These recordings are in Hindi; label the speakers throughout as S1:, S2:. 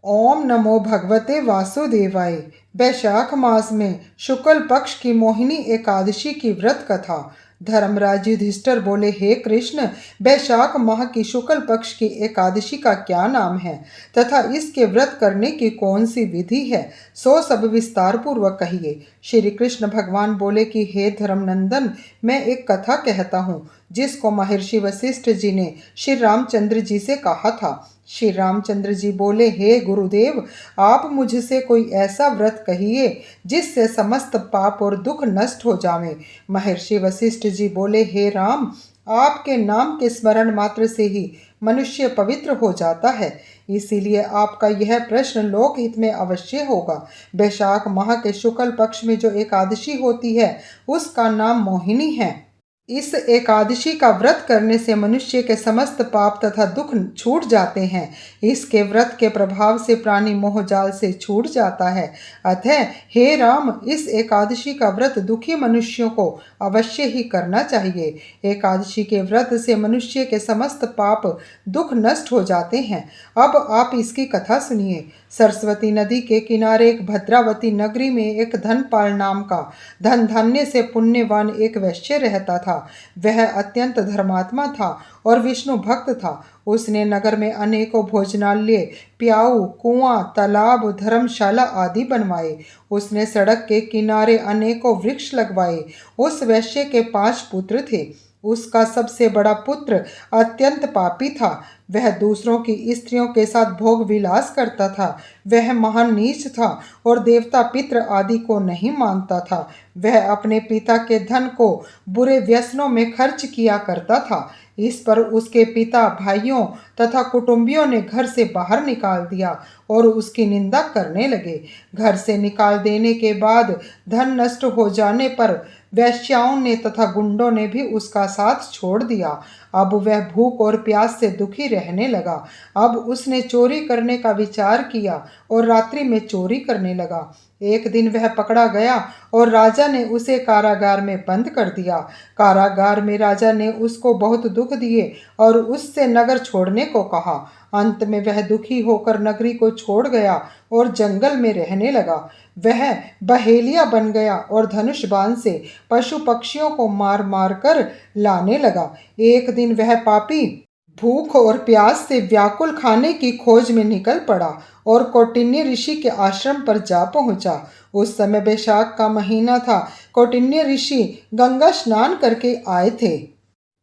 S1: ओम नमो भगवते वासुदेवाय। वैशाख मास में शुक्ल पक्ष की मोहिनी एकादशी की व्रत कथा। धर्मराज युधिष्ठिर बोले, हे कृष्ण, वैशाख माह की शुक्ल पक्ष की एकादशी का क्या नाम है तथा इसके व्रत करने की कौन सी विधि है, सो सब विस्तार पूर्वक कहिए। श्री कृष्ण भगवान बोले कि हे धर्मनंदन, मैं एक कथा कहता हूँ जिसको महर्षि वशिष्ठ जी ने श्री रामचंद्र जी से कहा था। श्री रामचंद्र जी बोले, हे गुरुदेव, आप मुझसे कोई ऐसा व्रत कहिए जिससे समस्त पाप और दुख नष्ट हो जावे। महर्षि वशिष्ठ जी बोले, हे राम, आपके नाम के स्मरण मात्र से ही मनुष्य पवित्र हो जाता है, इसीलिए आपका यह प्रश्न लोकहित में अवश्य होगा। वैशाख माह के शुक्ल पक्ष में जो एकादशी होती है उसका नाम मोहिनी है। इस एकादशी का व्रत करने से मनुष्य के समस्त पाप तथा दुख छूट जाते हैं। इसके व्रत के प्रभाव से प्राणी मोह जाल से छूट जाता है। अतः हे राम, इस एकादशी का व्रत दुखी मनुष्यों को अवश्य ही करना चाहिए। एकादशी के व्रत से मनुष्य के समस्त पाप दुख नष्ट हो जाते हैं। अब आप इसकी कथा सुनिए। सरस्वती नदी के किनारे एक भद्रावती नगरी में एक धनपाल नाम का धन धान्य से पुण्यवान एक वैश्य रहता था। वह अत्यंत धर्मात्मा था और विष्णु भक्त था। उसने नगर में अनेकों भोजनालय, प्याऊ, कुआं, तालाब, धर्मशाला आदि बनवाए। उसने सड़क के किनारे अनेकों वृक्ष लगवाए। उस वैश्य के 5 पुत्र थे। उसका सबसे बड़ा पुत्र अत्यंत पापी था। वह दूसरों की स्त्रियों के साथ भोग विलास करता था। वह महान नीच था और देवता पितृ आदि को नहीं मानता था। वह अपने पिता के धन को बुरे व्यसनों में खर्च किया करता था। इस पर उसके पिता, भाइयों तथा कुटुंबियों ने घर से बाहर निकाल दिया और उसकी निंदा करने लगे। घर से निकाल देने के बाद धन नष्ट हो जाने पर वेश्याओं ने तथा गुंडों ने भी उसका साथ छोड़ दिया। अब वह भूख और प्यास से दुखी रहने लगा। अब उसने चोरी करने का विचार किया और रात्रि में चोरी करने लगा। एक दिन वह पकड़ा गया और राजा ने उसे कारागार में बंद कर दिया। कारागार में राजा ने उसको बहुत दुख दिए और उससे नगर छोड़ने को कहा। अंत में वह दुखी होकर नगरी को छोड़ गया और जंगल में रहने लगा। वह बहेलिया बन गया और धनुष बाण से पशु पक्षियों को मार मार कर लाने लगा। एक दिन वह पापी भूख और प्यास से व्याकुल खाने की खोज में निकल पड़ा और कौटिन्य ऋषि के आश्रम पर जा पहुंचा। उस समय वैशाख का महीना था। कौटिन्य ऋषि गंगा स्नान करके आए थे।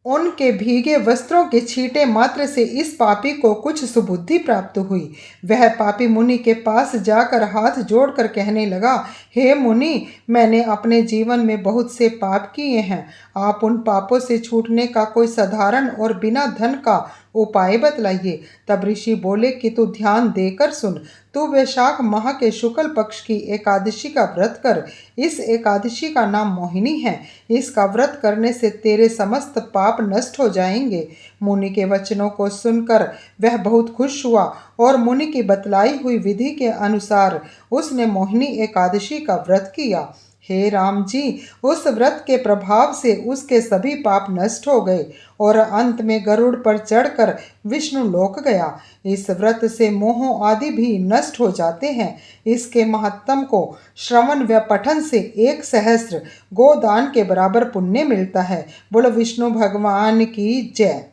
S1: उनके भीगे वस्त्रों के छींटे मात्र से इस पापी को कुछ सुबुद्धि प्राप्त हुई। वह पापी मुनि के पास जाकर हाथ जोड़कर कहने लगा, हे मुनि, मैंने अपने जीवन में बहुत से पाप किए हैं। आप उन पापों से छूटने का कोई साधारण और बिना धन का उपाय बतलाइए। तब ऋषि बोले कि तू ध्यान देकर सुन। तू वैशाख माह के शुक्ल पक्ष की एकादशी का व्रत कर। इस एकादशी का नाम मोहिनी है। इसका व्रत करने से तेरे समस्त पाप नष्ट हो जाएंगे। मुनि के वचनों को सुनकर वह बहुत खुश हुआ और मुनि की बतलाई हुई विधि के अनुसार उसने मोहिनी एकादशी का व्रत किया। हे राम जी, उस व्रत के प्रभाव से उसके सभी पाप नष्ट हो गए और अंत में गरुड़ पर चढ़कर विष्णु लोक गया। इस व्रत से मोह आदि भी नष्ट हो जाते हैं। इसके महत्तम को श्रवण व पठन से 1 सहस्त्र गोदान के बराबर पुण्य मिलता है। बोलो विष्णु भगवान की जय।